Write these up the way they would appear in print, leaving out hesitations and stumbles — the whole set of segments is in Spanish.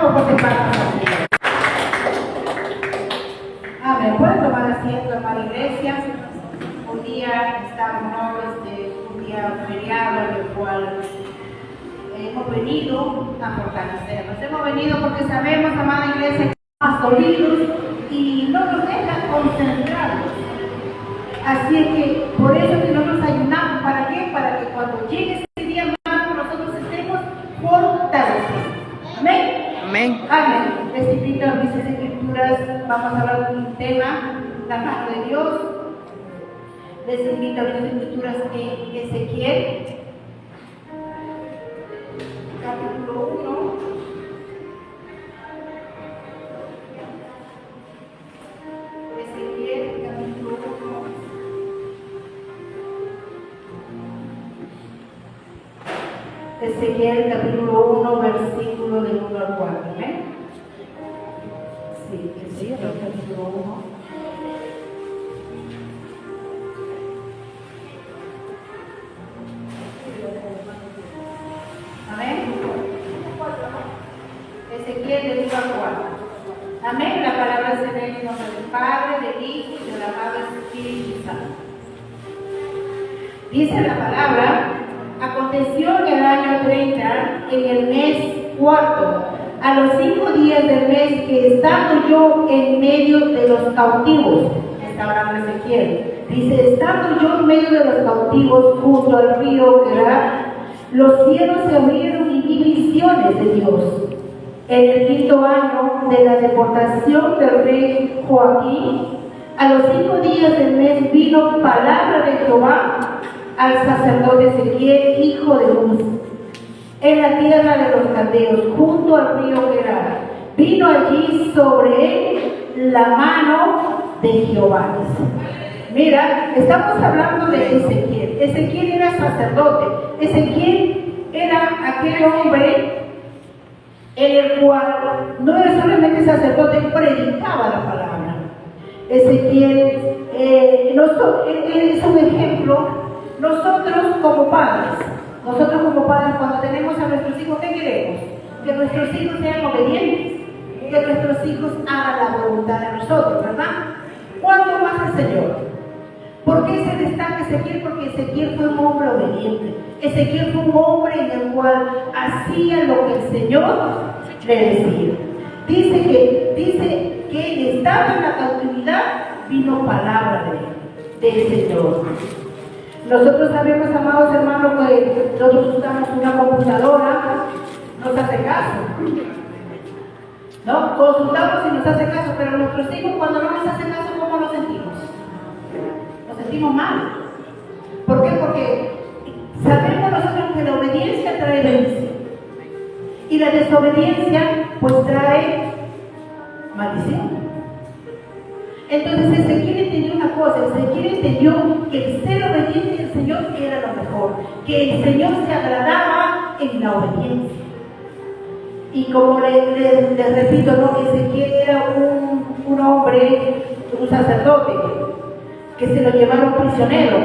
Damos por palmas al Señor. Amén. Pueden tomar asiento, hermana iglesia. Un día estamos, un día feriado en el cual hemos venido a fortalecernos. Hemos venido porque sabemos, amada iglesia, que estamos dolidos y no nos dejan concentrarnos. Así es que por eso que nosotros ayunamos. ¿Para qué? Para que cuando llegue ese día, hermano, nosotros estemos fortalecidos. Amén. Amén. Amén. Les invito a mis escrituras. Vamos a hablar de un tema, la mano de Dios. Les invito a mis escrituras en Ezequiel, capítulo 1. Ezequiel, capítulo 1. Ezequiel, capítulo 1, versículo del 1 al 4. ¿Amén? Sí, Ezequiel, capítulo 1. Amén. Ezequiel del 1 al 4. Amén. La palabra se ve en nombre del Padre, del Hijo y del amado Espíritu Santo. Dice la palabra: aconteció en el año 30, en el mes cuarto, a los 5 días del mes, que estando yo en medio de los cautivos, está hablando Ezequiel, dice, estando yo en medio de los cautivos junto al río Quebar, los cielos se abrieron y vi visiones de Dios. En el 5º año de la deportación del rey Joaquín, a los 5 días del mes vino palabra de Jehová al sacerdote Ezequiel, hijo de Uz, en la tierra de los caldeos, junto al río Quebar. Vino allí sobre él la mano de Jehová. Mira, estamos hablando de Ezequiel. Ezequiel era sacerdote. Ezequiel era aquel hombre en el cual no era solamente sacerdote, predicaba la palabra. Ezequiel es un ejemplo. Nosotros como padres, cuando tenemos a nuestros hijos, ¿qué queremos? Que nuestros hijos sean obedientes, que nuestros hijos hagan la voluntad de nosotros, ¿verdad? ¿Cuánto más el Señor? ¿Por qué se destaca Ezequiel? Porque Ezequiel fue un hombre obediente. Ezequiel fue un hombre en el cual hacía lo que el Señor le decía. Dice que estando en la cautividad, vino palabra del Señor. Nosotros sabemos, amados hermanos, que nosotros usamos una computadora, nos hace caso, ¿no? Consultamos y nos hace caso, pero nuestros hijos, cuando no nos hacen caso, ¿cómo nos sentimos? Nos sentimos mal. ¿Por qué? Porque sabemos nosotros que la obediencia trae bendición y la desobediencia pues trae maldición. Entonces Ezequiel entendió una cosa. Ezequiel entendió que el ser obediente al Señor era lo mejor, que el Señor se agradaba en la obediencia. Y como les repito, ¿no? Ezequiel era un hombre, un sacerdote, que se lo llevaron prisionero.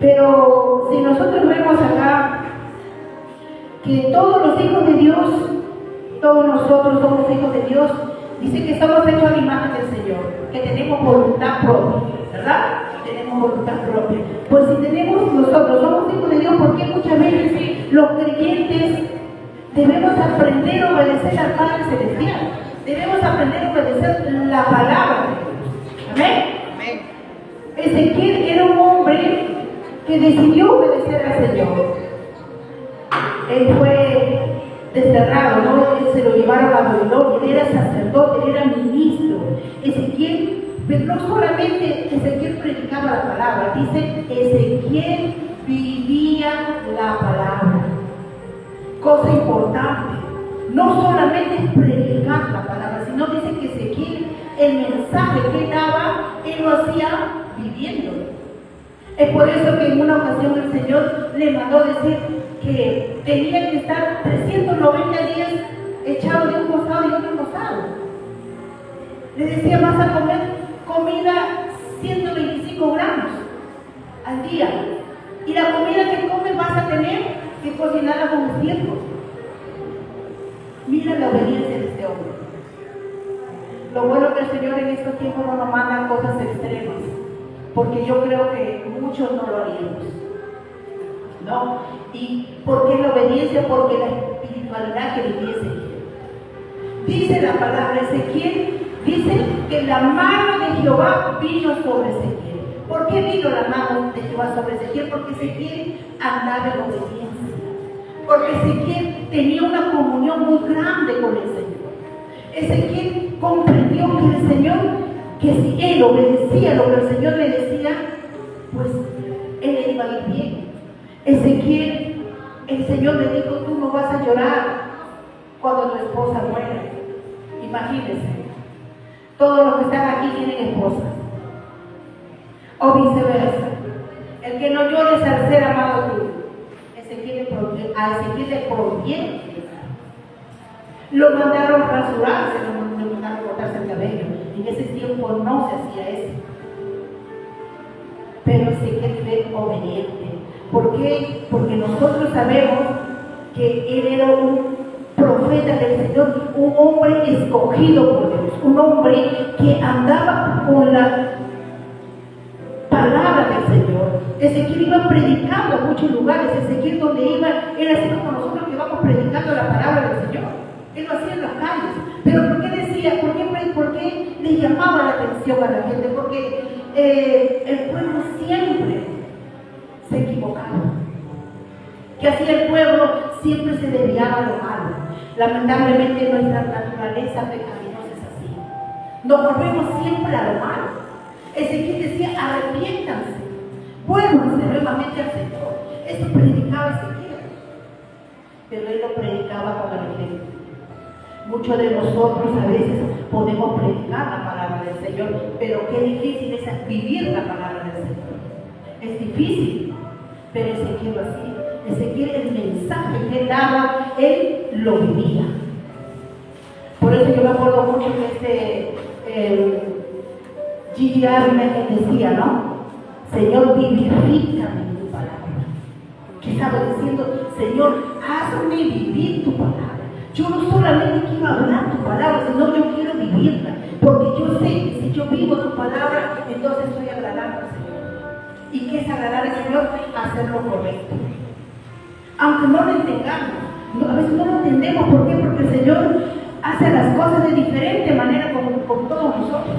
Pero si nosotros vemos acá que todos los hijos de Dios, todos nosotros somos hijos de Dios, dice que somos hechos a la imagen del Señor, que tenemos voluntad propia, ¿verdad? Tenemos voluntad propia. Pues si nosotros somos hijos de Dios, ¿por qué muchas veces los creyentes debemos aprender a obedecer al Padre Celestial? Debemos aprender a obedecer la palabra de Dios. ¿Amén? Amén. Ezequiel era un hombre que decidió obedecer al Señor. Él fue desterrado, ¿no? Él se lo llevaron a Babilonia. Él era sacerdote, él era ministro. Ezequiel, pero no solamente Ezequiel predicaba la palabra, dice Ezequiel vivía la palabra. Cosa importante, no solamente es predicar la palabra, sino dice que Ezequiel, el mensaje que él daba, él lo hacía viviendo. Es por eso que en una ocasión el Señor le mandó decir que tenía que estar 390 días echado de un costado y otro costado. Le decía, vas a comer comida 125 gramos al día. Y la comida que comes vas a tener que cocinarla con un tiempo. Mira la obediencia de este hombre. que el Señor en estos tiempos no nos manda cosas extremas, porque yo creo que muchos no lo haríamos, ¿no? ¿Y por qué la obediencia? Porque la espiritualidad que vivía Ezequiel. Dice la palabra Ezequiel, dice que la mano de Jehová vino sobre Ezequiel. ¿Por qué vino la mano de Jehová sobre Ezequiel? Porque Ezequiel andaba en obediencia. Porque Ezequiel tenía una comunión muy grande con el Señor. Ezequiel comprendió que el Señor, que si él obedecía lo que el Señor le decía, pues él le iba a ir bien. Ezequiel, el Señor le dijo, tú no vas a llorar cuando tu esposa muera. Imagínense, todos los que están aquí tienen esposas. O viceversa. El que no llore es al ser amado tuyo. A Ezequiel le proviene. Lo mandaron a rasurarse, lo mandaron a cortarse el cabello. En ese tiempo no se hacía eso. Pero Ezequiel fue obediente. ¿Por qué? Porque nosotros sabemos que él era un profeta del Señor, un hombre escogido por Dios, un hombre que andaba con la palabra del Señor. Ezequiel iba predicando a muchos lugares. Ezequiel donde iba era así como nosotros que vamos predicando la palabra del Señor. Él lo hacía en las calles. Pero ¿por qué decía? ¿Por qué le llamaba la atención a la gente? Porque el pueblo siempre se equivocaba. ¿Qué hacía el pueblo? Siempre se desviaba a lo malo. Lamentablemente nuestra naturaleza pecaminosa es así. Nos volvemos siempre a lo malo. Ezequiel decía, arrepiéntanse, vuélvanse nuevamente al Señor. Eso predicaba Ezequiel. Pero él lo predicaba con el ejemplo. Muchos de nosotros a veces podemos predicar la palabra del Señor, pero qué difícil es vivir la palabra del Señor. Es difícil, pero Ezequiel lo hacía. Ezequiel, el mensaje que él daba, él lo vivía. Por eso yo me acuerdo mucho que Gigi Arne decía, ¿no? Señor, vivifícame tu palabra. ¿Qué estaba diciendo? Señor, hazme vivir tu palabra. Yo no solamente quiero hablar tu palabra, sino yo quiero vivirla. Porque yo sé que si yo vivo tu palabra, entonces estoy agradando al Señor. ¿Y qué es agradar al Señor? Hacer lo correcto. Aunque no lo entendamos, a veces no lo entendemos. ¿Por qué? Porque el Señor hace las cosas de diferente manera con todos nosotros.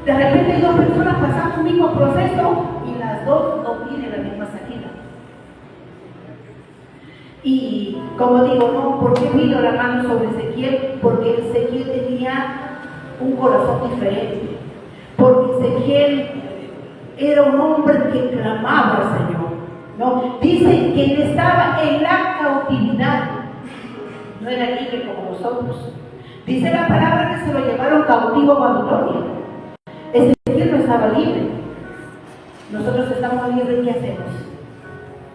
De repente hay dos personas pasando un mismo proceso y las dos no tienen la misma salida. Y como digo, no, ¿por qué vino la mano sobre Ezequiel? Porque Ezequiel tenía un corazón diferente. Porque Ezequiel era un hombre que clamaba al Señor, ¿no? Dice que él estaba en la cautividad. No era libre como nosotros. Dice la palabra que se lo llevaron cautivo a Babilonia. Ezequiel no estaba libre. Nosotros estamos libres, ¿qué hacemos?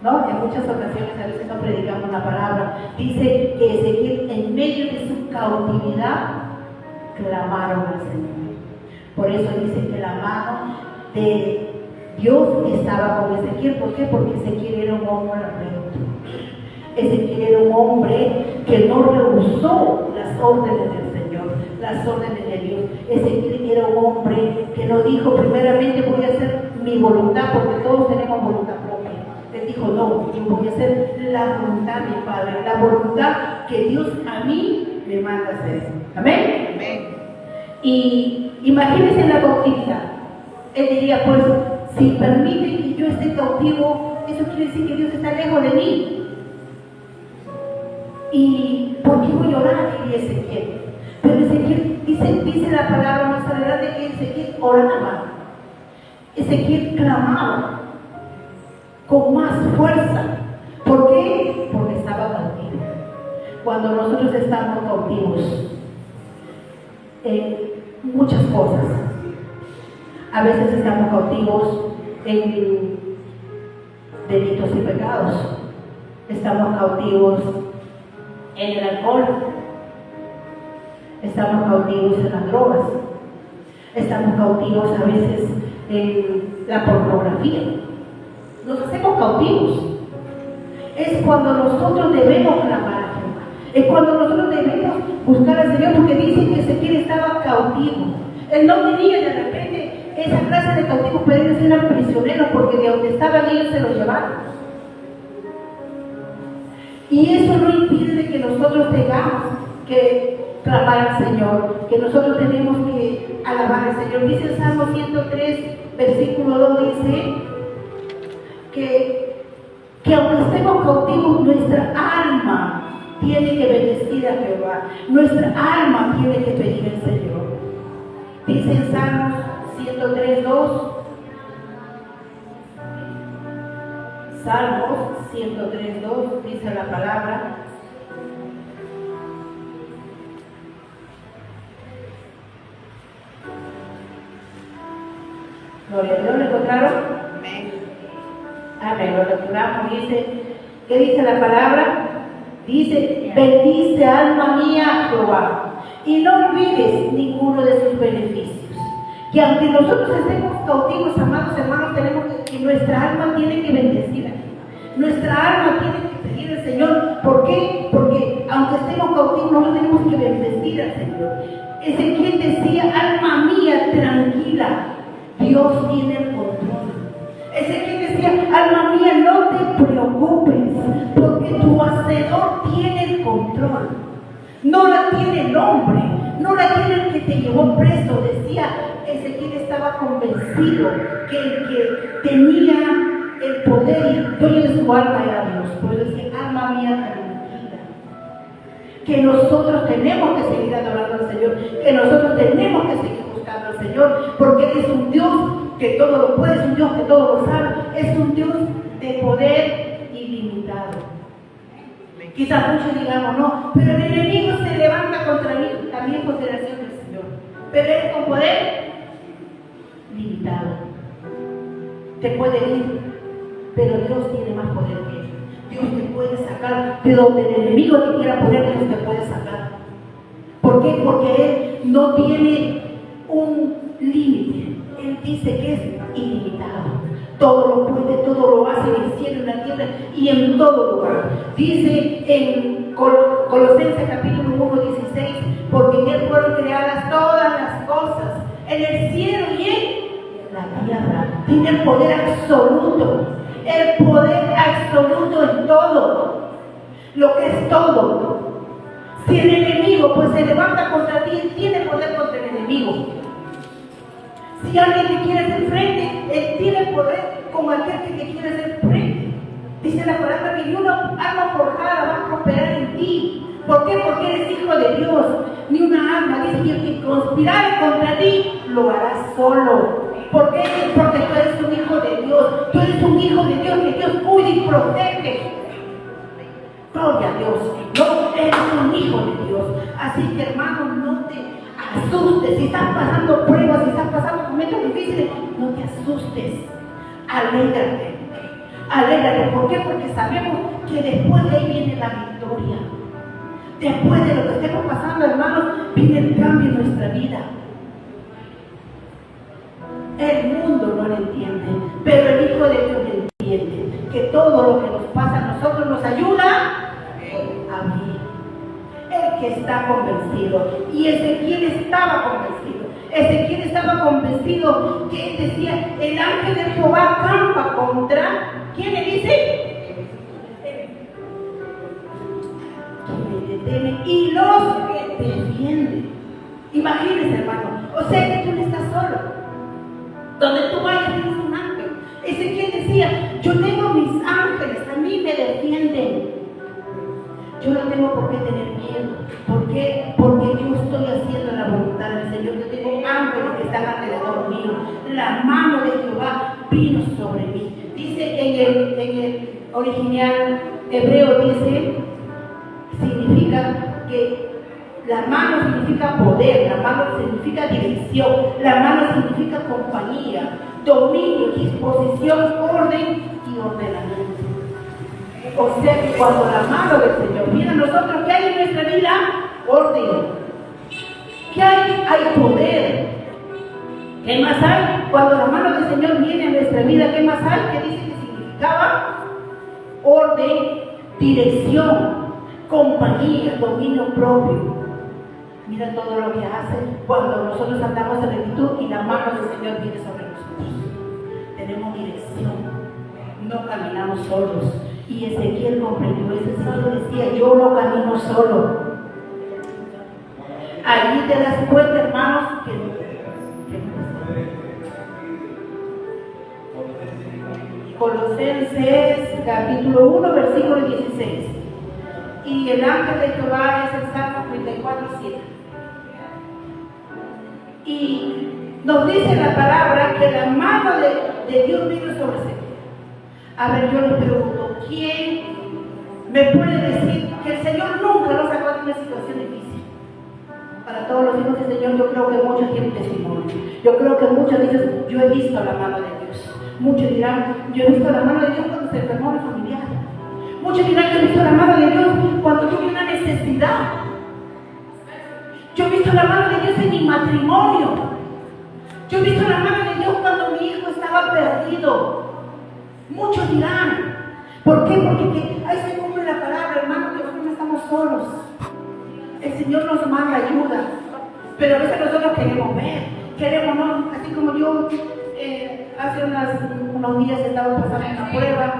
¿No? En muchas ocasiones a veces no predicamos la palabra. Dice que Ezequiel, en medio de su cautividad, clamaron al Señor. Por eso dice que la mano de Dios estaba con Ezequiel. ¿Por qué? Porque Ezequiel era un hombre recto. Ezequiel era un hombre que no rehusó las órdenes del Señor, las órdenes de Dios. Ezequiel era un hombre que no dijo, primeramente voy a hacer mi voluntad, porque todos tenemos voluntad propia. Él dijo, no, yo voy a hacer la voluntad de mi Padre, la voluntad que Dios a mí me manda hacer. ¿Amén? Amén. Y imagínense la cautividad. Él diría, pues, si permiten que yo esté cautivo, eso quiere decir que Dios está lejos de mí. ¿Y por qué voy a orar? Diría Ezequiel. Pero Ezequiel dice la palabra más adelante que Ezequiel oraba. Ezequiel clamaba con más fuerza. ¿Por qué? Porque estaba cautivo. Cuando nosotros estamos cautivos en muchas cosas, a veces estamos cautivos en delitos y pecados, estamos cautivos en el alcohol, estamos cautivos en las drogas, estamos cautivos a veces en la pornografía. Nos hacemos cautivos. Es cuando nosotros debemos clamar a Jehová. Es cuando nosotros debemos buscar al Señor, porque dice que Ezequiel estaba cautivo. Él no tenía de repente esa clase de cautivos, pero ellos eran prisioneros porque de donde estaban ellos se los llevaron. Y eso no impide de que nosotros tengamos que clamar al Señor, que nosotros tenemos que alabar al Señor. Dice el Salmo 103, versículo 2, dice que aunque estemos cautivos, nuestra alma tiene que bendecir a Jehová. Nuestra alma tiene que pedir al Señor. Dice en Salmos 103, 2. Salmos 103, 2, dice la palabra. Gloria a Dios, ¿lo encontraron? Amén. Amén, lo lecturamos. Dice, ¿qué dice la palabra? Dice, bendice alma mía a Jehová y no olvides ninguno de sus beneficios. Que aunque nosotros estemos cautivos, amados hermanos, tenemos que nuestra alma tiene que bendecir a Jehová. Nuestra alma tiene que pedir al Señor. ¿Por qué? Porque aunque estemos cautivos, nosotros tenemos que bendecir al Señor. Ezequiel decía, alma mía, tranquila, Dios tiene el control. Ezequiel decía, alma mía, no te preocupes, porque tu hacedor tiene el control. No la tiene el hombre, no la tiene el que te llevó preso. Decía, Ezequiel estaba convencido que el que tenía el poder y el dueño de su alma era Dios. Por eso decía, alma mía, tranquila. Que nosotros tenemos que seguir adorando al Señor, que nosotros tenemos que seguir buscando al Señor, porque Él es un Dios que todo lo puede, es un Dios que todo lo sabe, es un Dios de poder ilimitado. Quizás muchos digamos, no, pero el enemigo se levanta contra mí, también consideración del Señor, pero Él con poder limitado. Te puede ir, pero Dios tiene más poder que Él. Dios te puede sacar de donde el enemigo te quiera poner, Dios te puede sacar. ¿Por qué? Porque Él no tiene un límite. Él dice que es ilimitado. Todo lo puede, todo lo hace en el cielo, en la tierra y en todo lugar. Dice en Colosenses capítulo 1, 16, porque en Él fueron creadas todas las cosas, en el cielo y en la tierra. Tiene el poder absoluto. El poder absoluto en todo. Lo que es todo. Si el enemigo pues se levanta contra ti, Él tiene poder contra el enemigo. Si alguien te quiere hacer frente, Él tiene poder con aquel que te quiere hacer frente. Dice la palabra que ni una arma forjada va a prosperar en ti. ¿Por qué? Porque eres hijo de Dios. Ni una arma. Dice que el que conspirare contra ti, lo hará solo. ¿Por qué? Porque tú eres un hijo de Dios. Tú eres un hijo de Dios que Dios cuida y protege. Gloria a Dios. No, eres un hijo de Dios. Así que, hermano, no te asustes. Si estás pasando pruebas, si estás pasando momentos difíciles, no te asustes. Alégrate. Alégrate. ¿Por qué? Porque sabemos que después de ahí viene la victoria. Después de lo que estemos pasando, hermanos, viene el cambio en nuestra vida. El mundo no lo entiende, pero el Hijo de Dios lo entiende. Que todo lo que nos pasa a nosotros nos ayuda a vivir. El que está convencido. Y Ezequiel estaba convencido. Ezequiel estaba convencido que él decía, el ángel de Jehová campa contra, ¿quién le dice? Y los que defienden. Imagínense, hermano. O sea que tú no estás solo. Donde tú vayas tienes un ángel. Ezequiel decía, yo tengo mis ángeles, a mí me defienden. Yo no tengo por qué tener miedo. ¿Por qué? Porque yo estoy haciendo la voluntad del Señor. Yo tengo ángeles que están alrededor mío. La mano de Jehová vino sobre mí. Dice en el original hebreo, dice, significa que la mano significa poder, la mano significa dirección, la mano significa compañía, dominio, disposición, orden y ordenamiento. O sea que cuando la mano del Señor viene a nosotros, ¿qué hay en nuestra vida? Orden. ¿Qué hay? Hay poder. ¿Qué más hay? Cuando la mano del Señor viene a nuestra vida, ¿qué más hay? ¿Qué dice que significaba? Orden, dirección, compañía, dominio propio. Mira todo lo que hace cuando nosotros andamos en rectitud y la mano del Señor viene sobre nosotros. Tenemos dirección, no caminamos solos. Y Ezequiel comprendió eso. Ezequiel decía, yo no camino solo. Ahí te das cuenta, hermanos, que Colosenses capítulo 1, versículo 16. Y el ángel de Jehová es el Salmo 34:7. Y nos dice la palabra que la mano de Dios vino sobre Ezequiel. A ver, yo les pregunto, ¿quién me puede decir que el Señor nunca lo sacó de una situación difícil? Para todos los hijos del Señor, yo creo que muchos tienen testimonio. Yo creo que muchos dicen, yo he visto la mano de Dios. Muchos dirán, yo he visto la mano de Dios cuando se enfermó mi familiar. Muchos dirán, yo he visto la mano de Dios cuando tuve una necesidad. Yo he visto la mano de Dios en mi matrimonio. Yo he visto la mano de Dios cuando mi hijo estaba perdido. Muchos dirán, ¿por qué? Porque ahí se cumple la palabra, hermano, que nosotros no estamos solos. El Señor nos manda ayuda, pero a veces nosotros queremos ver, queremos, ¿no? Así como yo hace unos días estaba pasando una prueba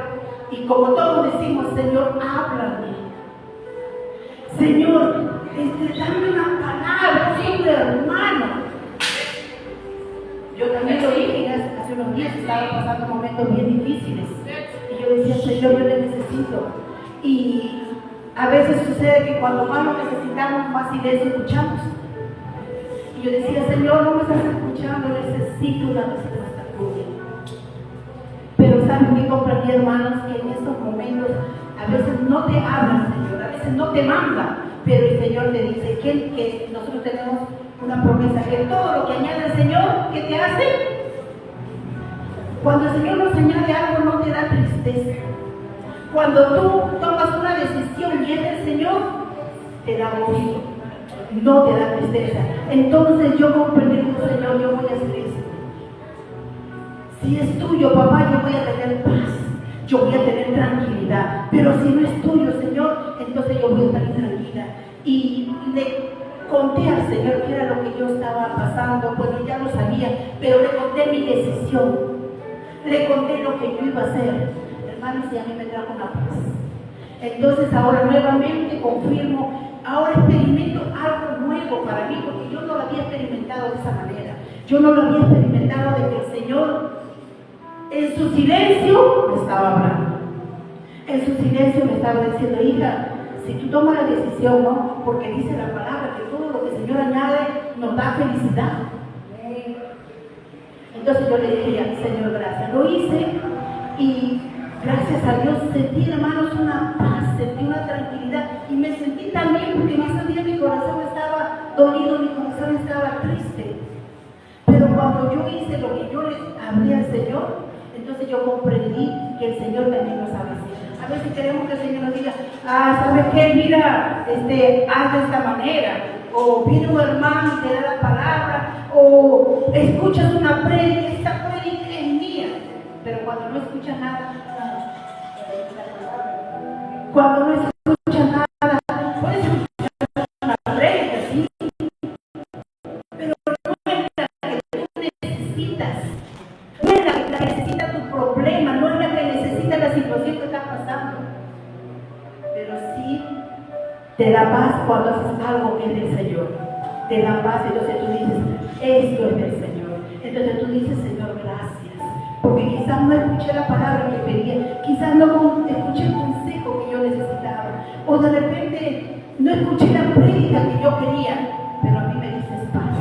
y como todos decimos, Señor, háblame. Señor, dame una palabra, soy tu hermano. Yo también lo dije hace unos días, estaba pasando momentos bien difíciles. Y yo decía, Señor, yo le necesito. Y a veces sucede que cuando más lo necesitamos, más silencio escuchamos. Y yo decía, Señor, no me estás escuchando, necesito una respuesta tuya. Pero ¿saben qué comprendí, hermanos? Que en estos momentos a veces no te hablan, Señor, a veces no te manda, pero el Señor te dice que nosotros tenemos una promesa, que todo lo que añade el Señor, ¿qué te hace? Cuando el Señor nos añade algo, no te da tristeza. Cuando tú tomas una decisión y es del Señor, te da gozo, no te da tristeza. Entonces yo comprendí, Señor, yo voy a hacer esto. Si es tuyo, papá, yo voy a tener paz, yo voy a tener tranquilidad. Pero si no es tuyo, Señor, entonces yo voy a estar tranquila. Y le conté al Señor qué era lo que yo estaba pasando. Bueno, ya lo sabía, pero le conté mi decisión. Le conté lo que yo iba a hacer. Hermanos, y a mí me trajo una paz. Entonces ahora nuevamente confirmo, ahora experimento algo nuevo para mí, porque yo no lo había experimentado de esa manera. Yo no lo había experimentado de que el Señor en su silencio me estaba hablando. En su silencio me estaba diciendo, hija, si tú tomas la decisión, ¿no? Porque dice la palabra que todo lo que el Señor añade nos da felicidad. Entonces yo le dije, Señor, gracias. Lo hice y gracias a Dios sentí, hermanos, una paz, sentí una tranquilidad y me sentí también porque en ese día mi corazón estaba dolido, mi corazón estaba triste. Pero cuando yo hice lo que yo le hablé al Señor, entonces yo comprendí que el Señor también nos sabe hacer. A veces queremos que el Señor nos diga, ¿sabes qué? Mira, haz de esta manera. O viene un hermano y te da la palabra, o escuchas una prédica, esta prédica es mía. Pero cuando no escuchas nada, puedes escuchar una prédica, sí, pero no es la que tú necesitas, no es la que necesita tu problema, no es la que necesita la situación que estás pasando. Pero sí te da paz cuando haces algo que es del Señor. Te da paz, entonces tú dices, esto es del Señor. Entonces tú dices, Señor, gracias. Porque quizás no escuché la palabra que pedía, quizás no escuché el consejo que yo necesitaba, o de repente no escuché la prédica que yo quería, pero a mí me dices paz.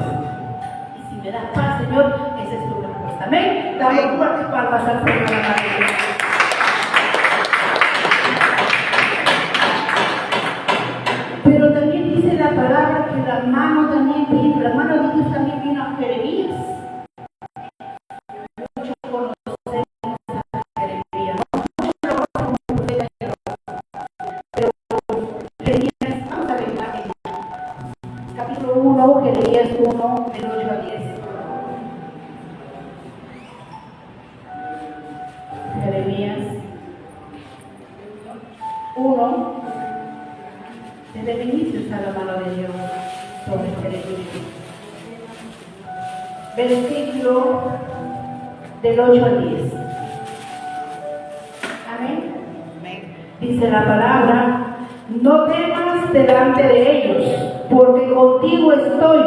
Y si me das paz, Señor, esa es tu respuesta. Amén. Dame fuertes palmas al Señor. Pero también dice la palabra que la mano de Dios también vino a Jeremías. Muchos conocemos a Jeremías, muchos lo conocen como profeta de Jehová. Pero Jeremías, vamos a ver imagen. Capítulo 1, Jeremías 1, del 8 al 10. Jeremías 1. Desde el inicio está la mano de Dios. sobre Jeremías. Versículo del 8 al 10. Amén. Dice la palabra: no temas delante de ellos, porque contigo estoy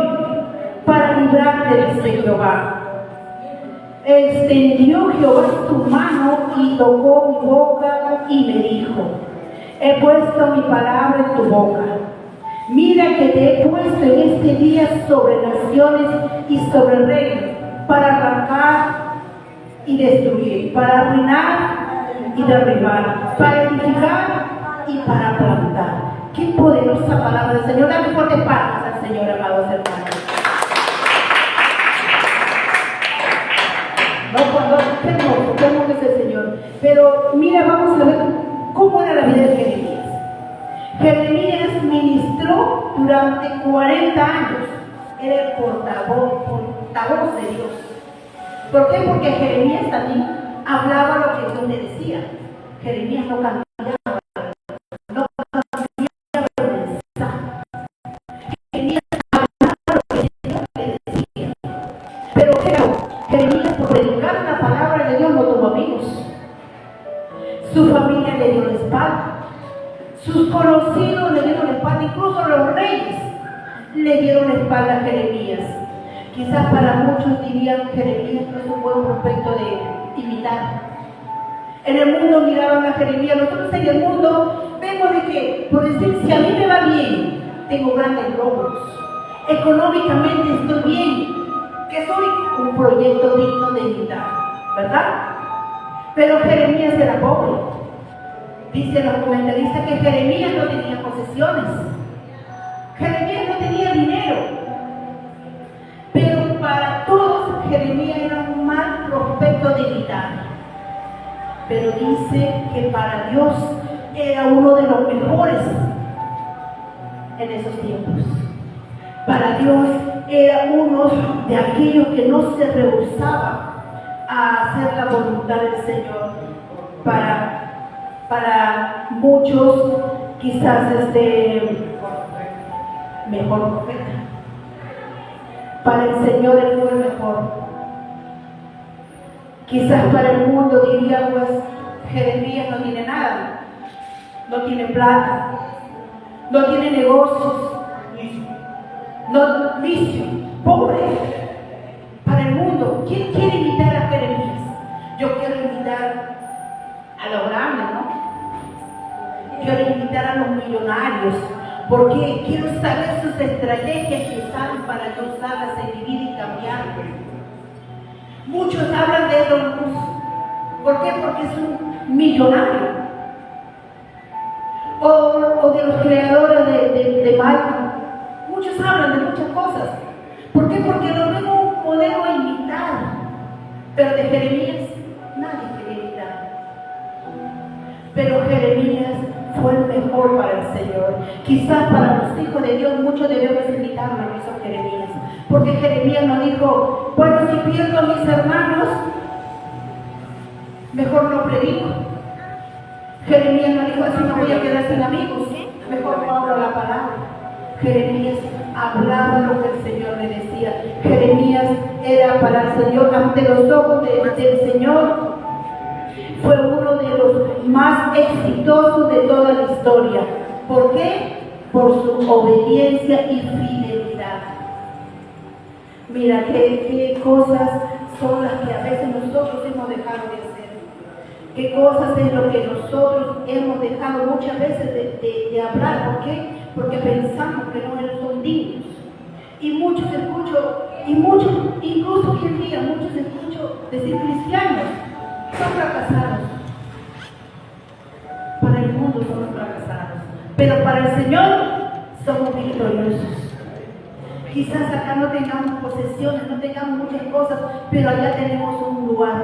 para librarte, dice Jehová. Extendió Jehová su mano y tocó mi boca y me dijo: he puesto mi palabra en tu boca. Mira que te he puesto en este día sobre naciones y sobre reinos, para arrancar y destruir, para arruinar y derribar, para edificar y para plantar. Qué poderosa palabra del Señor. Dale fuertes palmas al Señor, amados hermanos. Qué hermoso es el Señor. Pero mira, vamos a ver cómo era la vida de Jeremías. Jeremías ministró durante 40 años. Era el portavoz de Dios. ¿Por qué? Porque Jeremías también hablaba lo que Dios le decía. Jeremías no cambiaba el mensaje. Jeremías hablaba lo que Dios le decía. Pero Jeremías, por predicar la palabra de Dios, no tuvo amigos. Su familia le dio la espalda. Sus conocidos le dieron la espalda. Incluso los reyes le dieron la espalda a Jeremías. Quizás para muchos dirían: Jeremías no es un buen prospecto de imitar. En el mundo miraban a Jeremías. Nosotros en el mundo vemos de que, por decir, si a mí me va bien, tengo grandes logros, económicamente estoy bien, que soy un proyecto digno de imitar, ¿verdad? Pero Jeremías era pobre. Dicen los comentaristas que Jeremías no tenía posesiones, Jeremías no tenía dinero, pero para todos Jeremías era un mal prospecto de imitar. Pero dice que para Dios era uno de los mejores en esos tiempos. Para Dios era uno de aquellos que no se rehusaba a hacer la voluntad del Señor. Para muchos quizás mejor profeta. Para el Señor él fue el mejor. Quizás para el mundo diría: pues Jeremías no tiene nada, no tiene plata, no tiene negocios, no vicio, pobre. Para el mundo, ¿quién quiere imitar a Jeremías? Yo quiero imitar a los grandes, ¿no? Quiero imitar a los millonarios, porque quiero saber sus estrategias que usaron para yo usarlas en mi vida y cambiar. Muchos hablan de Elon Musk. ¿Por qué? Porque es un millonario. O de los creadores de Minecraft. Muchos hablan de muchas cosas. ¿Por qué? Porque lo vemos un modelo a imitar. Pero de Jeremías nadie quiere imitar. Pero Jeremías fue el mejor para el Señor. Quizás para los hijos de Dios muchos debemos imitar lo que hizo Jeremías. Porque Jeremías no dijo: bueno, si pierdo a mis hermanos, mejor no predico. Jeremías no dijo: así no voy a quedar sin amigos, mejor no hablo la palabra. Jeremías hablaba lo que el Señor le decía. Jeremías era para el Señor, ante los ojos del Señor, fue uno de los más exitosos de toda la historia. ¿Por qué? Por su obediencia y fidelidad. Mira qué cosas son las que a veces nosotros hemos dejado de hacer. Qué cosas es lo que nosotros hemos dejado muchas veces de hablar. ¿Por qué? Porque pensamos que no son dignos. Y muchos escucho, incluso hoy en día, muchos escucho decir: cristianos son fracasados. Para el mundo somos fracasados, pero para el Señor somos victoriosos. Quizás acá no tengamos posesiones, no tengamos muchas cosas, pero allá tenemos un lugar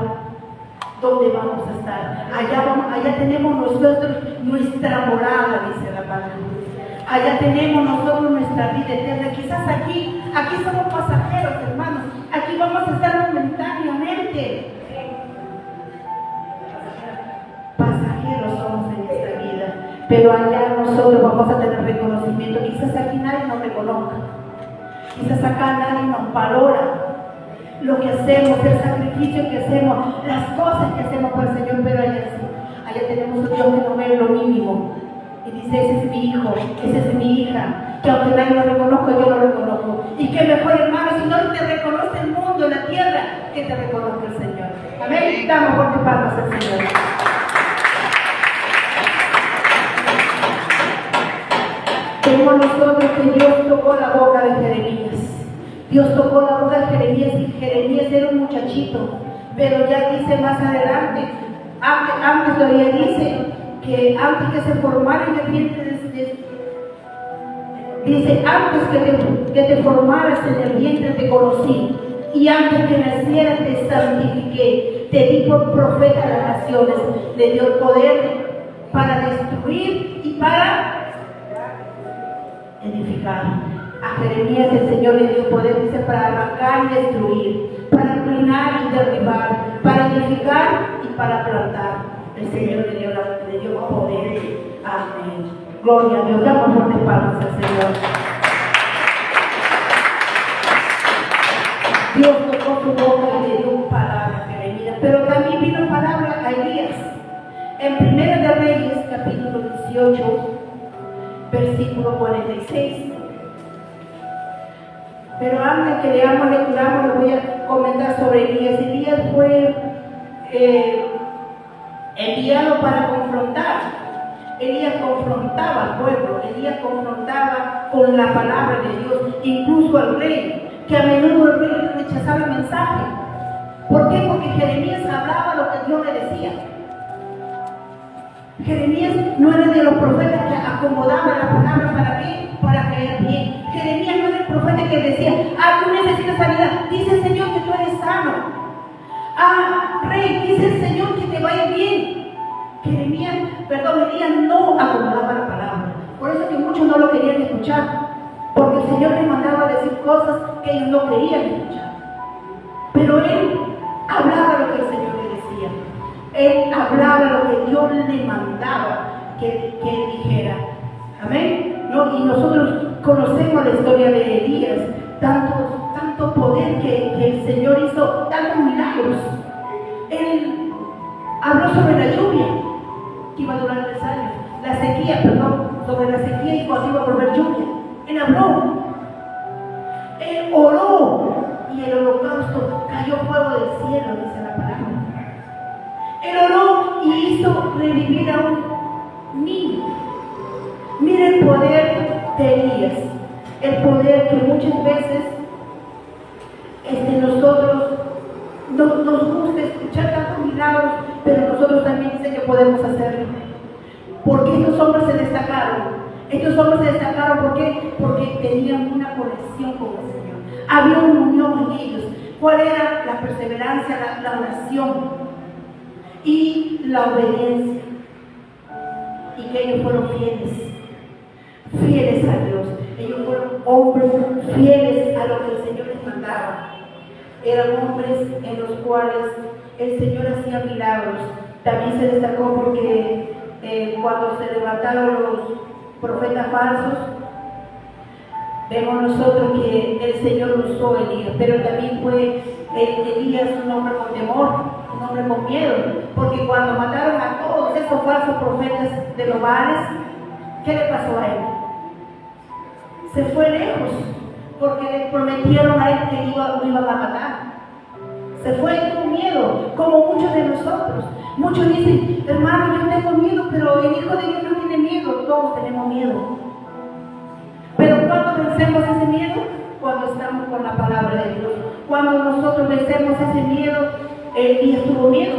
donde vamos a estar. Allá tenemos nosotros nuestra morada, dice la palabra. Allá tenemos nosotros nuestra vida eterna. Quizás aquí somos pasajeros, hermanos. Aquí vamos a estar momentáneamente. Pasajeros somos en esta vida, pero allá nosotros vamos a tener reconocimiento. Quizás aquí nadie nos reconozca, Quizás acá nadie nos valora lo que hacemos, el sacrificio que hacemos, las cosas que hacemos por el Señor, pero allá tenemos un Dios que no ve lo mínimo y dice: ese es mi hijo, esa es mi hija, que aunque nadie lo reconozca, yo lo reconozco. Y que mejor, hermano, si no te reconoce el mundo, la tierra, que te reconozca el Señor. Amén. Damos fuertes palmas al Señor. Vemos nosotros que Dios tocó la boca de Jeremías. Dios tocó la boca de Jeremías, y Jeremías era un muchachito, pero ya dice más adelante, antes todavía dice que antes que se formara en el vientre dice: antes que te formaras en el vientre te conocí, y antes que nacieras te santifiqué, te di por profeta a las naciones. Le dio poder para destruir y para edificar. A Jeremías el Señor le dio poder, dice, para arrancar y destruir, para arruinar y derribar, para edificar y para plantar. El Señor le dio poder. Amén. Gloria a Dios. Damos fuertes palmas al Señor. Dios tocó su boca y le dio palabra a Jeremías, pero también vino palabra a Elías. En 1 de Reyes, capítulo 18, versículo 46. Pero antes que leamos, lecturamos, les voy a comentar sobre Elías. Elías fue enviado para confrontar. Elías confrontaba al pueblo, Elías confrontaba con la palabra de Dios, incluso al rey, que a menudo el rey rechazaba el mensaje. ¿Por qué? Porque Jeremías hablaba lo que Dios le decía. Jeremías no era de los profetas que acomodaban la palabra para qué, para caer bien. Jeremías no era el profeta que decía: tú necesitas sanidad, dice el Señor que tú eres sano. Rey, dice el Señor que te vaya bien. Elías no acomodaba la palabra. Por eso que muchos no lo querían escuchar, porque el Señor les mandaba a decir cosas que ellos no querían escuchar. Pero él hablaba lo que el Señor le decía. Él hablaba lo que Dios le mandaba que dijera. Amén. ¿No? Y nosotros conocemos la historia de Elías, tanto poder que el Señor hizo, tantos milagros. Él habló sobre la lluvia, que iba a durar 3 años, sobre la sequía y cuando iba a volver lluvia. Él habló, él oró, y el holocausto cayó fuego del cielo, dice la palabra. Él oró y hizo revivir a un niño. Mira el poder de Elías, el poder que muchas veces nosotros nos gusta escuchar tantos milagros, pero nosotros también dice que podemos hacerlo. Porque estos hombres se destacaron. ¿Por qué? Porque tenían una conexión con el Señor. Había una unión en ellos. ¿Cuál era? La perseverancia, la oración y la obediencia. Y que ellos fueron fieles a Dios. Ellos fueron hombres fieles a lo que el Señor les mandaba. Eran hombres en los cuales el Señor hacía milagros. También se destacó porque cuando se levantaron los profetas falsos, vemos nosotros que el Señor usó a Elías, pero también fue Elías un hombre con temor, un hombre con miedo, porque cuando mataron a todos esos falsos profetas de los Baales, ¿qué le pasó a él? Se fue lejos, porque le prometieron a él que lo iban a matar. Se fue con miedo, como muchos de nosotros. Muchos dicen: hermano, yo tengo miedo, pero el Hijo de Dios no tiene miedo. Todos tenemos miedo. Pero ¿cuándo vencemos ese miedo? Cuando estamos con la palabra de Dios. Cuando nosotros vencemos ese miedo, Elías tuvo miedo.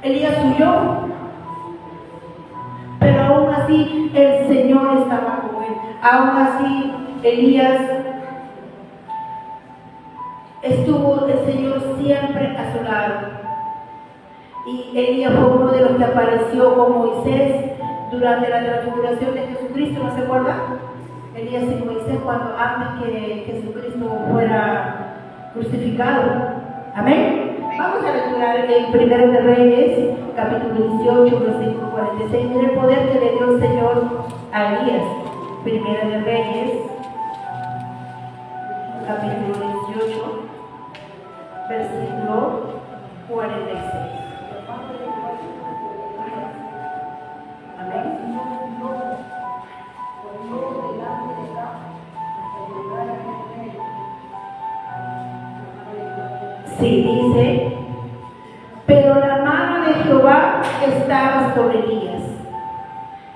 Elías huyó. Pero aún así el Señor estaba con él. Aún así Elías estuvo el Señor siempre a su lado. Y Elías fue uno de los que apareció con Moisés durante la transfiguración de Jesucristo, ¿no se acuerdan? Elías y Moisés, antes que Jesucristo fuera crucificado. Amén. Vamos a lecturar el 1 de Reyes, capítulo 18, versículo 46. Mira el poder que le dio el Señor a Elías. 1 de Reyes, capítulo 18, versículo 46. Amén. Sí, dice, pero la mano de Jehová estaba sobre Elías,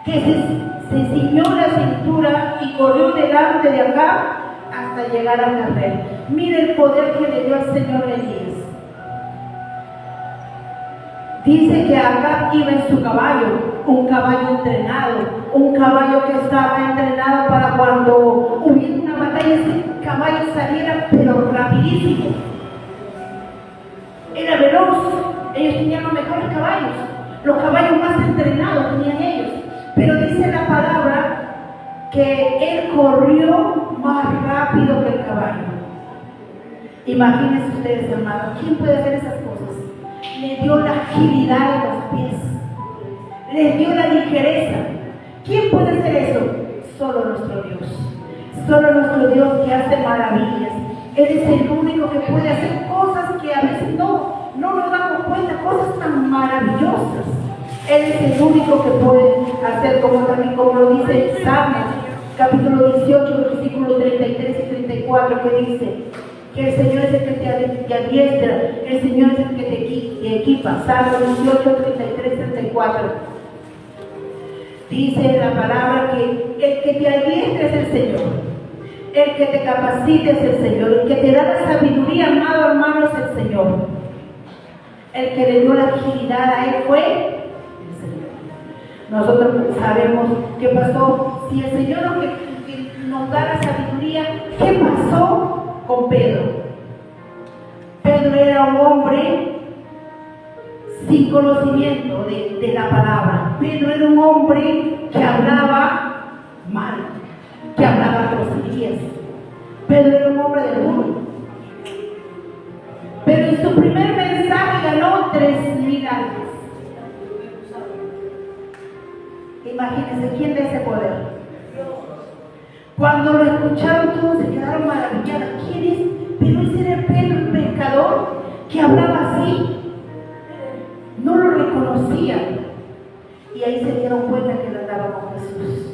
que se ciñó la cintura y corrió delante de acá hasta llegar a Carmel. Mire el poder que le dio al Señor a Elías. Dice que Acab iba en su caballo, un caballo entrenado, un caballo que estaba entrenado para cuando hubiera una batalla, ese caballo saliera pero rapidísimo. Era veloz, ellos tenían los mejores caballos, los caballos más entrenados tenían ellos. Pero dice la palabra que él corrió más rápido que el caballo. Imagínense ustedes, hermanos, ¿quién puede hacer esas cosas? Le dio la agilidad de los pies, le dio la ligereza. ¿Quién puede hacer eso? Solo nuestro Dios. Solo nuestro Dios que hace maravillas. Él es el único que puede hacer cosas que a veces no nos damos cuenta, cosas tan maravillosas. Él es el único que puede hacer, como lo dice Salmos, capítulo 18, versículos 33 y 34, que dice que el Señor es el que te adiestra, el Señor es el que te equipa. Salmos 18, 33, 34. Dice la palabra que el que te adiestra es el Señor, el que te capacita es el Señor, el que te da la sabiduría, amado hermano, es el Señor. El que le dio la agilidad a él fue el Señor. Nosotros sabemos qué pasó. Si el Señor nos da la sabiduría, ¿qué pasó con Pedro? Pedro era un hombre sin conocimiento de la palabra. Pedro era un hombre que hablaba mal, que hablaba groserías. Pedro era un hombre de mundo. Pero en su primer mensaje ganó 3,000 almas. Imagínense quién da ese poder. Cuando lo escucharon todos se quedaron maravillados. ¿Quién es? Pero ese era Pedro, el pescador, que hablaba así. No lo reconocían. Y ahí se dieron cuenta que él andaba con Jesús.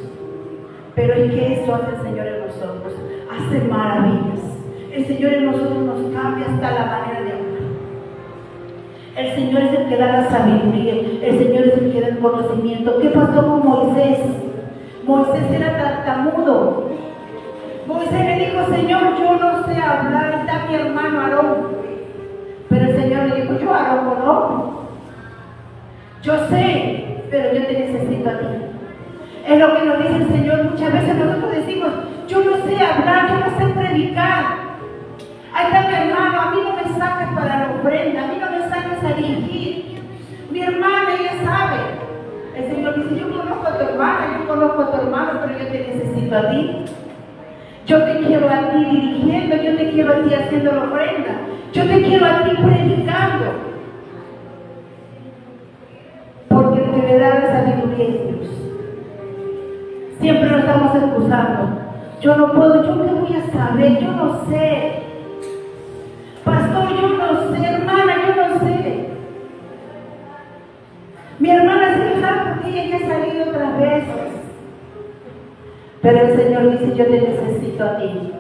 Pero es que eso hace el Señor en nosotros. Hace maravillas. El Señor en nosotros nos cambia hasta la manera de hablar. El Señor es el que da la sabiduría. El Señor es el que da el conocimiento. ¿Qué pasó con Moisés? Moisés era tartamudo. Moisés le dijo, Señor, yo no sé hablar, está mi hermano Aarón. Pero el Señor le dijo, yo Aarón conozco. Yo sé, pero yo te necesito a ti. Es lo que nos dice el Señor. Muchas veces nosotros decimos, yo no sé hablar, yo no sé predicar. Ahí está mi hermano, a mí no me saques para la ofrenda, a mí no me saques a dirigir. Mi hermana, ella sabe. El Señor dice, yo conozco a tu hermana, yo conozco a tu hermano, pero yo te necesito a ti. Yo te quiero a ti dirigiendo, yo te quiero a ti haciendo la ofrenda, yo te quiero a ti predicando. Porque el que le da la sabiduría es Dios. Siempre nos estamos excusando. Yo no puedo, yo qué voy a saber, yo no sé. Pastor, yo no sé, hermana, yo no sé. Mi hermana se sabe porque ella ya ha salido otras veces. Pero el Señor dice, yo te necesito a ti.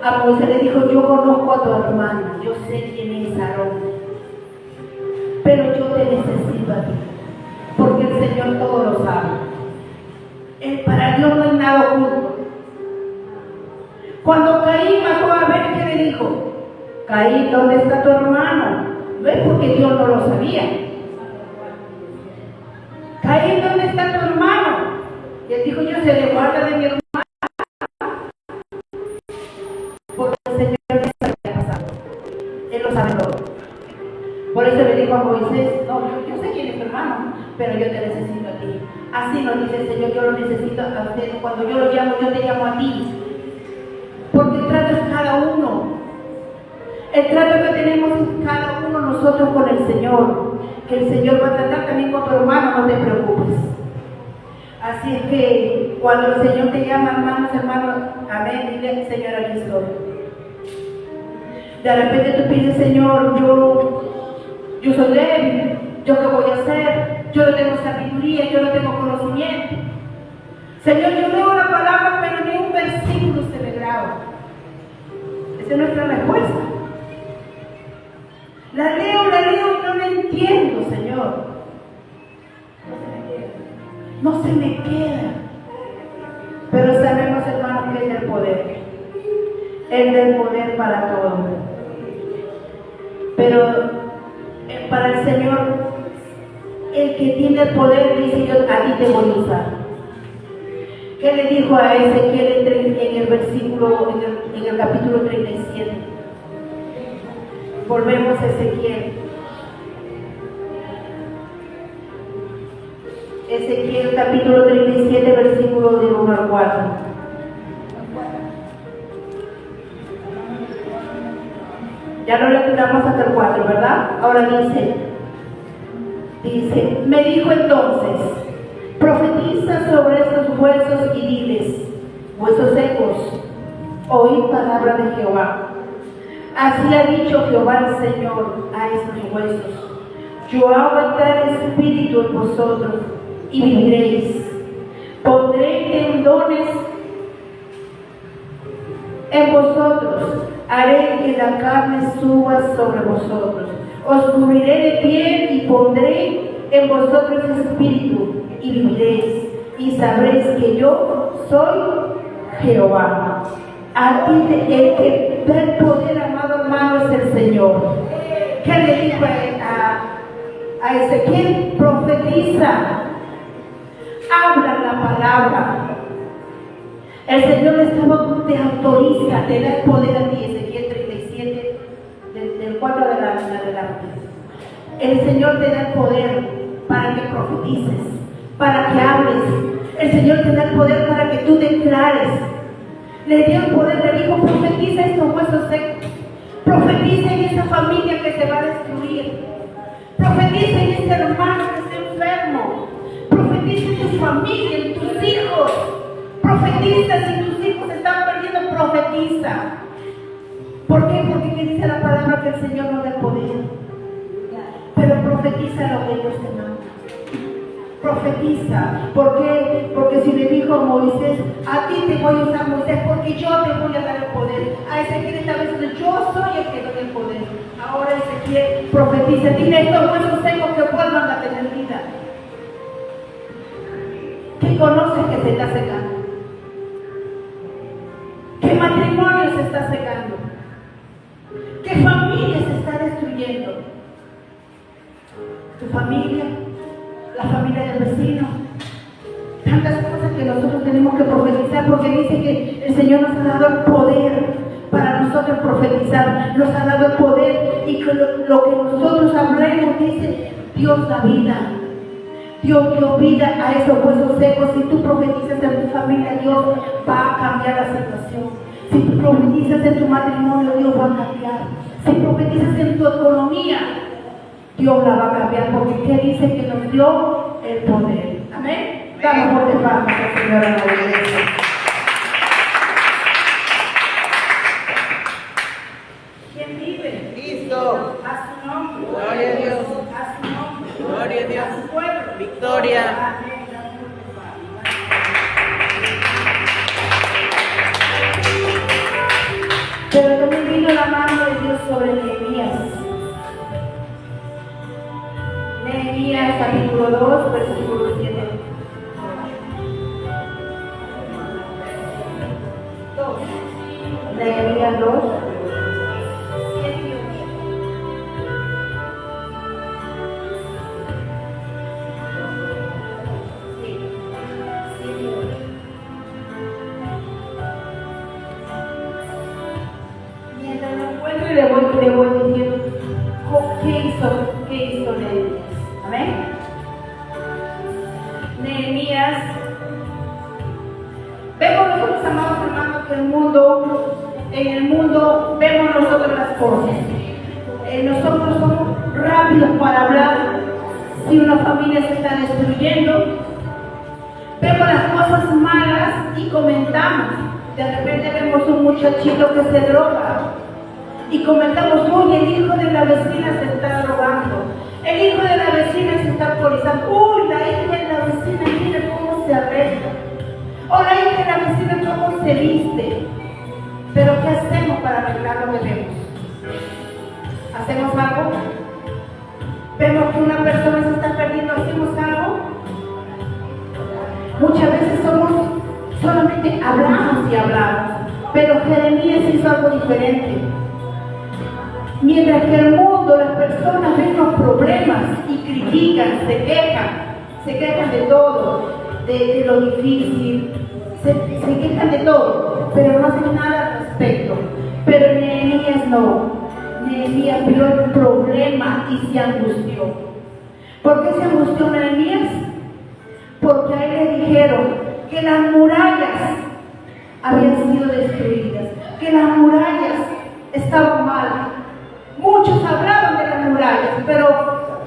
A Moisés le dijo, yo conozco a tu hermana, yo sé quién es Aarón. Pero yo te necesito a ti. Porque el Señor todo lo sabe. Para Dios no hay nada oculto. Cuando Caín mató a Abel, ¿qué le dijo? Caín, ¿dónde está tu hermano? No es porque Dios no lo sabía. Caín, ¿dónde está tu hermano? Y él dijo, yo se le guarda de mi hermano. Porque el Señor ya sabía pasado. Él lo sabe todo. Por eso le dijo a Moisés, no, yo sé quién es tu hermano, pero yo te necesito a ti. Así nos dice el Señor, yo lo necesito a ustedes. Cuando yo lo llamo, yo te llamo a ti. Porque el trato es cada uno. El trato que tenemos es cada uno nosotros con el Señor. Que el Señor va a tratar también con tu hermano, no te preocupes. Así es que cuando el Señor te llama, hermanos, amén, dile, Señor, aquí estoy. De repente tú piensas, Señor, yo soy débil, ¿yo qué voy a hacer? Yo no tengo sabiduría, yo no tengo conocimiento. Señor, yo leo la palabra, pero ni un versículo se me graba. Esa es nuestra respuesta. La leo y no la entiendo, Señor. No se me queda. Pero sabemos, hermanos, que es del poder. Es del poder para todo. Pero para el Señor, el que tiene el poder dice: yo a ti te voy a usar. ¿Qué le dijo a Ezequiel en el versículo, en el capítulo 37? Volvemos a Ezequiel. Ezequiel capítulo 37, versículo de 1 al 4. Ya lo lecturamos hasta el 4, ¿verdad? Ahora dice, me dijo entonces: profetiza sobre estos huesos y diles: huesos secos, oíd palabra de Jehová. Así ha dicho Jehová el Señor a estos huesos: yo hago entrar espíritu en vosotros y viviréis. Pondré tendones en vosotros, haré que la carne suba sobre vosotros, os cubriré de piel y pondré en vosotros espíritu y viviréis, y sabréis que yo soy Jehová. A ti el que da el poder, amado hermano, es el Señor. ¿Qué le dijo a Ezequiel? Profetiza, habla la palabra. El Señor te autoriza, te da el poder a ti. Ezequiel 37, del 4 de adelante. El Señor te da el poder para que profetices, para que hables. El Señor te da el poder para que tú declares. Le dio el poder, le dijo: profetiza estos huesos secos. Profetiza en esa familia que se va a destruir. Profetiza en ese hermano que está enfermo. Profetiza en tu familia, en tus hijos. Profetiza si tus hijos están perdiendo, profetiza. ¿Por qué? Porque ¿qué dice la palabra? Que el Señor nos da el poder. Pero profetiza lo que Dios te manda. Profetiza. ¿Por qué? Porque si le dijo a Moisés: a ti te voy a usar, Moisés, porque yo te voy a dar el poder. A Ezequiel esta vez dice: yo soy el que doy el poder. Ahora Ezequiel profetiza: dile estos huesos secos que vuelvan a tener vida. ¿Qué conoces que se está secando? ¿Qué matrimonio se está secando? ¿Qué familia se está destruyendo? ¿Tu familia? ¿La familia del vecino? Tantas cosas que nosotros tenemos que profetizar, porque dice que el Señor nos ha dado el poder para nosotros profetizar. Nos ha dado el poder, y que lo que nosotros hablemos, dice, Dios da vida. Dios dio vida a esos huesos secos. Si tú profetizas en tu familia, Dios va a cambiar la situación. Si tú profetizas en tu matrimonio, Dios va a cambiar. Si profetizas en tu economía, Dios la va a cambiar, porque ¿qué dice? Que nos dio el poder. Amén. Damos fuerte palmas al Señor en la iglesia. ¿Quién vive? Cristo. A su nombre. Gloria a Dios. A su nombre. Gloria a Dios. A su pueblo. Victoria. Amén. Pero también vino la mano de Dios sobre Nehemías. Nehemías capítulo 2, versículo 7. 2. Nehemías 2, 7 y 8. Sí, 7 y 8. Mientras lo encuentro y le voy diciendo qué hizo Nehemías. Amén. Nehemías. Vemos nosotros, amados hermanos, que en el mundo vemos nosotros las cosas. Nosotros somos rápidos para hablar si una familia se está destruyendo. Vemos las cosas malas y comentamos. De repente vemos un muchachito que se droga y comentamos, uy, el hijo de la vecina se está drogando, el hijo de la vecina se está alcoholizando, uy, la hija de la vecina, mira cómo se arregla, o la hija de la vecina cómo se viste. Pero ¿qué hacemos para arreglar lo que vemos? ¿Hacemos algo? ¿Vemos que una persona se está perdiendo? ¿Hacemos algo? Muchas veces solamente hablamos y hablamos, pero Jeremías hizo algo diferente. Mientras que el mundo, las personas ven los problemas y critican, se quejan de todo, de lo difícil, se quejan de todo, pero no hacen nada al respecto. Pero Nehemías no. Nehemías vio el problema y se angustió. ¿Por qué se angustió Nehemías? Porque a él le dijeron que las murallas habían sido destruidas, que las murallas estaban mal. Muchos hablaban de las murallas, pero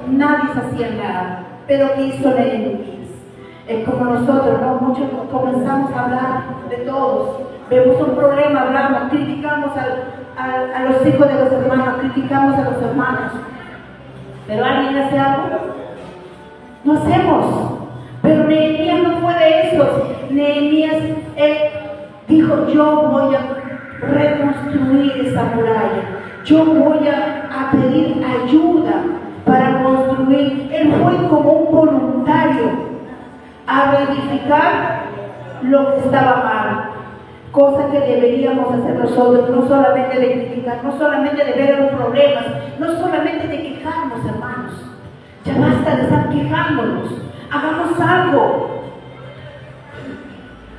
nadie se hacía nada. Pero ¿qué hizo Nehemías? Es como nosotros, ¿no? Muchos comenzamos a hablar de todos. Vemos un problema, hablamos, criticamos a los hijos de los hermanos, criticamos a los hermanos. ¿Pero alguien hace algo? No hacemos. Pero Nehemías no fue de esos. Nehemías dijo, yo voy a reconstruir esa muralla. Yo voy a pedir ayuda para construir. Él fue como un voluntario a verificar lo que estaba mal, cosa que deberíamos hacer nosotros, no solamente de criticar, no solamente de ver los problemas, no solamente de quejarnos, hermanos. Ya basta de estar quejándonos, hagamos algo.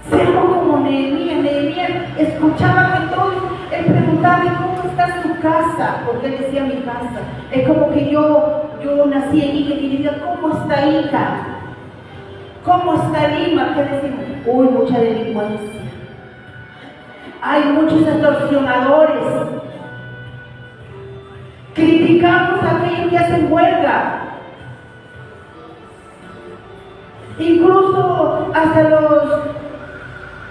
Seamos como Nehemías. Nehemías escuchaba que todos, él preguntaba, ¿cómo está su casa? Porque él decía mi casa. Es como que yo nací en Ica y diría, ¿cómo está Ica? ¿Cómo está Lima? ¿Qué decimos? Uy, mucha delincuencia. Hay muchos extorsionadores. Criticamos a aquellos que hacen huelga. Incluso hasta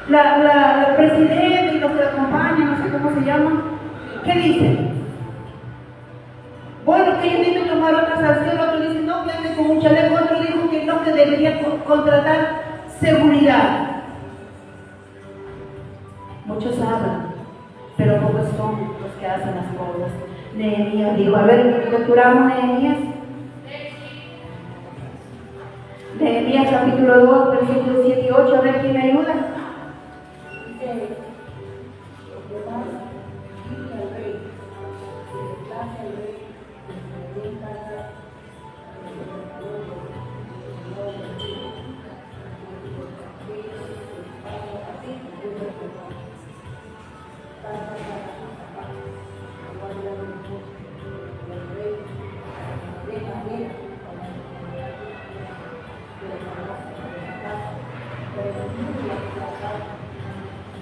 la presidenta y los que la acompañan, no sé cómo se llaman, ¿qué dicen? Bueno, que ellos deben tomar otra sanción, otro dice no, que ande con un chaleco, otro dijo que no, que debería contratar seguridad. Muchos hablan, pero pocos son los que hacen las cosas. Nehemías dijo, a ver, lecturamos Nehemías. Nehemías capítulo 2, versículos 7 y 8, a ver quién me ayuda.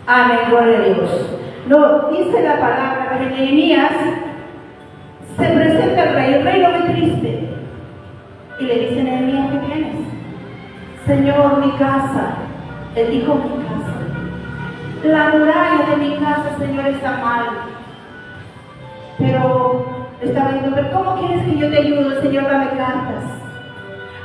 Amén, gloria a Dios. No, dice la palabra que Nehemías se presenta al rey, el rey lo ve triste y le dice, Nehemías, ¿qué tienes? Señor, mi casa. Él dijo, mi casa. La muralla de mi casa, Señor, está mal. Pero estaba diciendo, pero ¿cómo quieres que yo te ayude? Señor, dame cartas.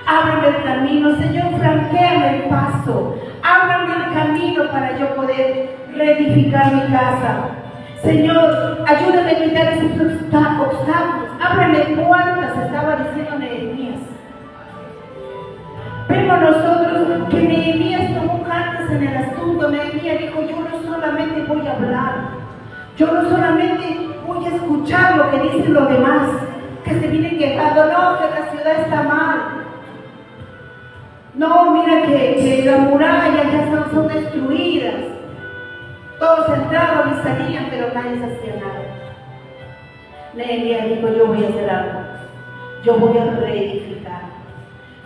Ábrame el camino, Señor, franquéame el paso. Ábrame el camino para yo poder reedificar mi casa. Señor, ayúdame a quitar esos obstáculos. Ábrame puertas, estaba diciendo Nehemías. Vemos nosotros que Nehemías tomó cartas en el asunto. Nehemías dijo, yo no solamente voy a hablar, yo no solamente voy a escuchar lo que dicen los demás, que se vienen quejando, no, que la ciudad está mal. No, mira que las murallas ya son destruidas. Todos entraban y salían, pero nadie se hacía nada. Nehemías dijo, yo voy a hacer algo. Yo voy a reedificar.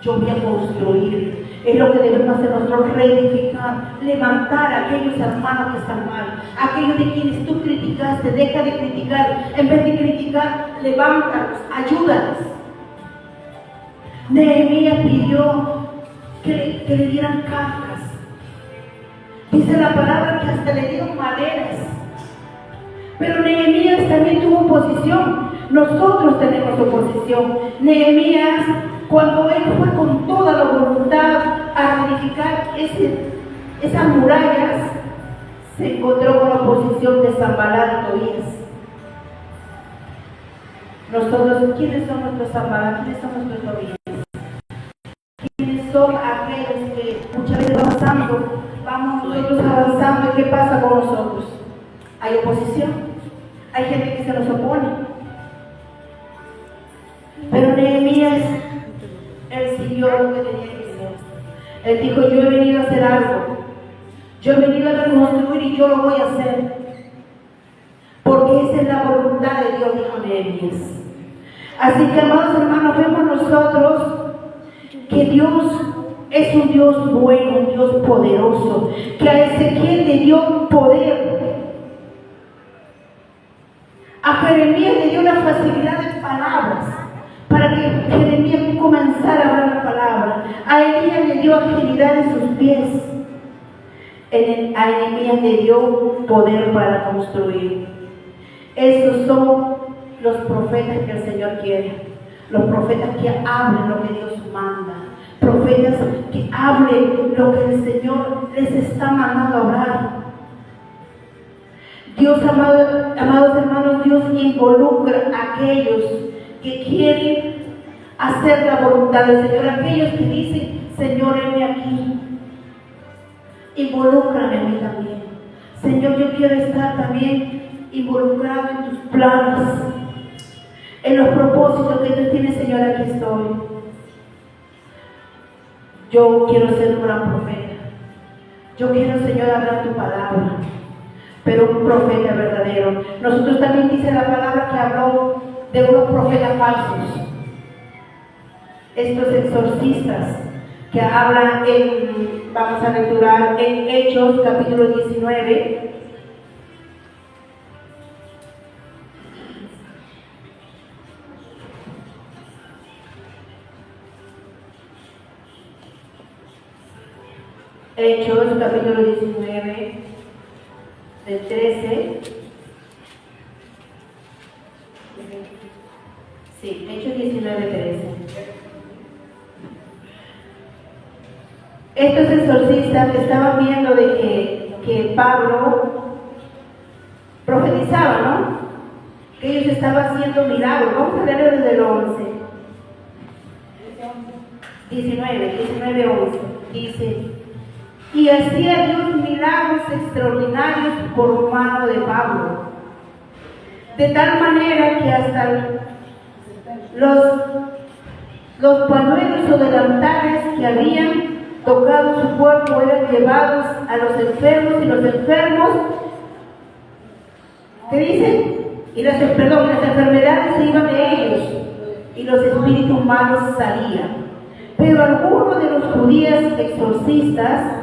Yo voy a construir. Es lo que debemos hacer nosotros, reedificar, levantar a aquellos hermanos que están mal, aquellos de quienes tú criticaste. Deja de criticar. En vez de criticar, levántalos, ayúdalos. Nehemías pidió que le dieran cartas. Dice la palabra que hasta le dieron maderas. Pero Nehemías también tuvo oposición. Nosotros tenemos oposición. Nehemías, cuando él fue con toda la voluntad a edificar esas murallas, se encontró con la oposición de Sanballat y Tobías. Nosotros, ¿quiénes son nuestros Sanballat? ¿Quiénes son nuestros Tobías? ¿Quiénes son aquellos que muchas veces vamos nosotros avanzando y qué pasa con nosotros? Hay oposición, hay gente que se nos opone. Pero Nehemías, él siguió lo que tenía que hacer. Él dijo, yo he venido a hacer algo. Yo he venido a reconstruir y yo lo voy a hacer. Porque esa es la voluntad de Dios, dijo Nehemías. Así que, amados hermanos, vemos nosotros que Dios es un Dios bueno, un Dios poderoso, que a Ezequiel le dio poder. A Jeremías le dio la facilidad de palabras, para que Jeremías comenzara a hablar la palabra. A Elías le dio agilidad en sus pies. A Nehemías le dio poder para construir. Esos son los profetas que el Señor quiere. Los profetas que hablen lo que Dios manda. Profetas que hablen lo que el Señor les está mandando a hablar. Dios, amados hermanos, Dios involucra a aquellos que quieren hacer la voluntad del Señor. Aquellos que dicen, Señor, heme aquí. Involúcrame a mí también. Señor, yo quiero estar también involucrado en tus planes, en los propósitos que tú tienes, Señor, aquí estoy. Yo quiero ser un gran profeta. Yo quiero, Señor, hablar tu palabra, pero un profeta verdadero. Nosotros también dice la palabra que habló de unos profetas falsos. Estos exorcistas que hablan vamos a lecturar en Hechos capítulo 19. Hechos capítulo 19, del 13. Sí, Hechos 19, 13. Estos exorcistas estaban viendo de que Pablo profetizaba, ¿no? Que ellos estaban haciendo milagros. Vamos a leer desde el 11. 19, 11. Dice, y hacía Dios milagros extraordinarios por mano de Pablo, de tal manera que hasta los pañuelos o delantales que habían tocado su cuerpo eran llevados a los enfermos, y los enfermos, ¿qué dicen? Las enfermedades se iban de ellos y los espíritus malos salían. Pero algunos de los judíos exorcistas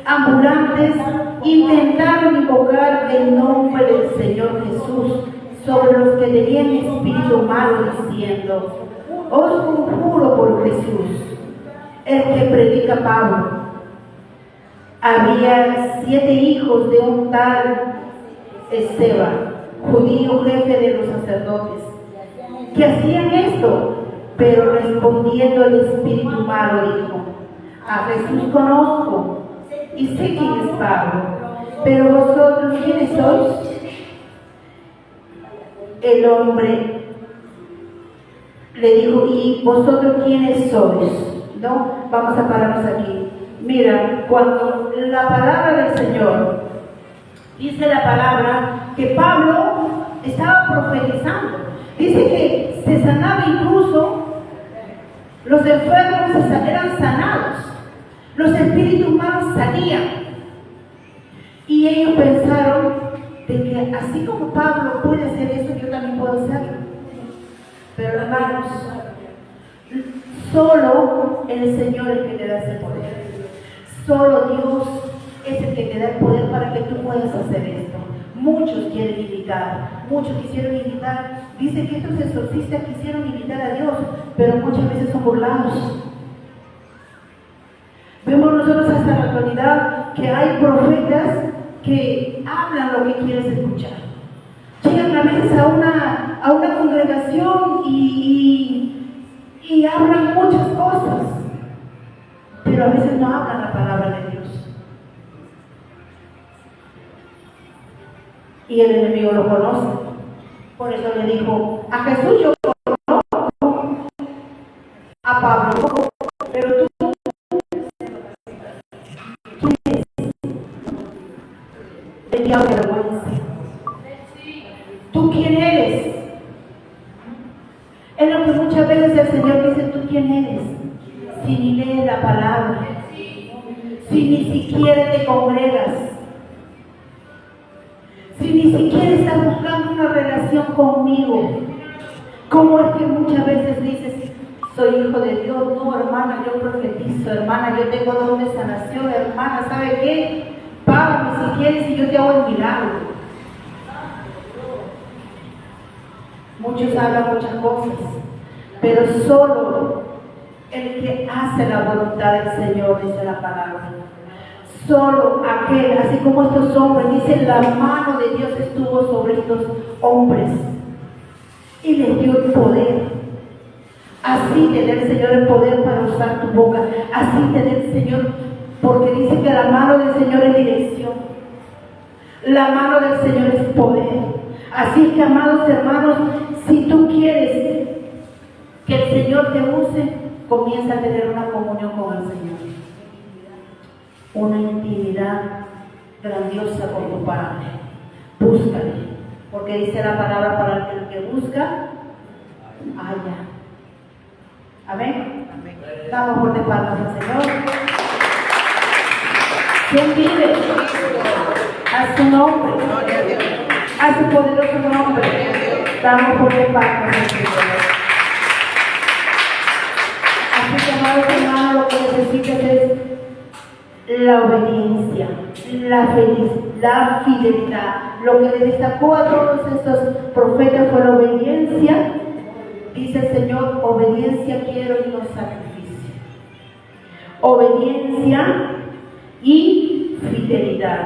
ambulantes intentaron invocar el nombre del Señor Jesús sobre los que tenían espíritu malo, diciendo, os conjuro por Jesús, el que predica Pablo. Había 7 hijos de un tal Esteban, judío jefe de los sacerdotes, que hacían esto, pero respondiendo el espíritu malo dijo, a Jesús conozco y sé quién es Pablo, pero vosotros, ¿quiénes sois? El hombre le dijo, ¿y vosotros quiénes sois? ¿No? Vamos a pararnos aquí. Mira, cuando la palabra del Señor dice la palabra que Pablo estaba profetizando, dice que se sanaba, incluso los enfermos eran sanados, los espíritus malos salían, y ellos pensaron de que así como Pablo puede hacer eso, yo también puedo hacerlo. Pero hermanos, solo el Señor es el que te da ese poder. Solo Dios es el que te da el poder para que tú puedas hacer esto. Muchos quieren imitar, muchos quisieron imitar. Dice que estos exorcistas quisieron imitar a Dios, pero muchas veces son burlados. Vemos nosotros hasta la actualidad que hay profetas que hablan lo que quieres escuchar. Llegan a a veces a una congregación y hablan muchas cosas, pero a veces no hablan la palabra de Dios. Y el enemigo lo conoce. Por eso le dijo, a Jesús yo conozco, a Pablo, pero tú, ¿quién eres? Tenía vergüenza. ¿Tú quién eres? Es lo que muchas veces el Señor dice, ¿tú quién eres? Si ni lees la palabra, si ni siquiera te congregas, si ni siquiera estás buscando una relación conmigo. ¿Cómo es que muchas veces dices, soy hijo de Dios? No, hermana, yo profetizo, hermana, yo tengo don de sanación, hermana, ¿sabe qué? Págame si quieres y yo te hago el milagro. Muchos hablan muchas cosas, pero solo el que hace la voluntad del Señor, dice la palabra. Solo aquel, así como estos hombres, dice, la mano de Dios estuvo sobre estos hombres y les dio el poder. Así te da el Señor el poder para usar tu boca, así te da el Señor, porque dice que la mano del Señor es dirección, la mano del Señor es poder. Así es que, amados hermanos, si tú quieres que el Señor te use, comienza a tener una comunión con el Señor, una intimidad grandiosa con tu Padre. Búscale, porque dice la palabra, para el que busca, halla. Amén. Damos fuerte palmas al Señor. ¿Quién vive? A su nombre, a su poderoso nombre. Damos fuerte palmas al Señor. Así que, amados hermanos, lo que necesitas es la obediencia, la fidelidad. Lo que le destacó a todos estos profetas fue la obediencia. Dice el Señor, obediencia quiero y no sacrificio. Obediencia y fidelidad.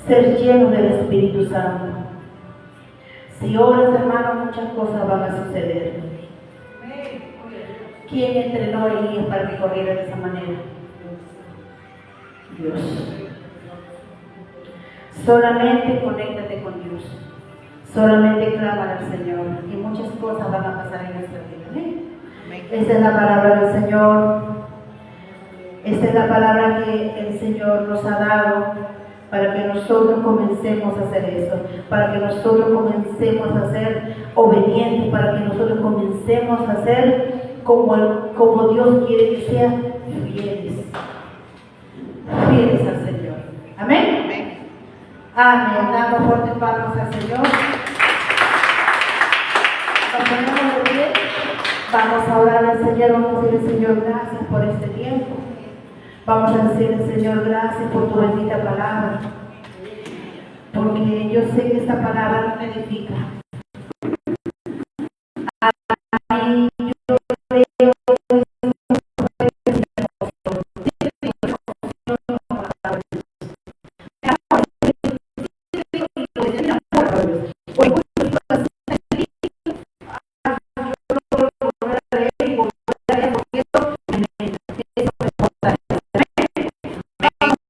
Ser lleno del Espíritu Santo. Si oras, hermano, muchas cosas van a suceder. ¿Quién entrenó a Elías para que corriera de esa manera? Dios. Solamente conéctate con Dios. Solamente clama al Señor y muchas cosas van a pasar en nuestra vida. ¿Amén? Esta es la palabra del Señor. Esta es la palabra que el Señor nos ha dado para que nosotros comencemos a hacer eso, para que nosotros comencemos a ser obedientes, para que nosotros comencemos a ser como Dios quiere que sean, fieles al Señor. Amén. Amén. Damos fuertes palmas al Señor. Nos ponemos de pie. Vamos a orar al Señor. Vamos a decirle, Señor, gracias por este tiempo. Vamos a decirle, Señor, gracias por tu bendita palabra. Porque yo sé que esta palabra me edifica.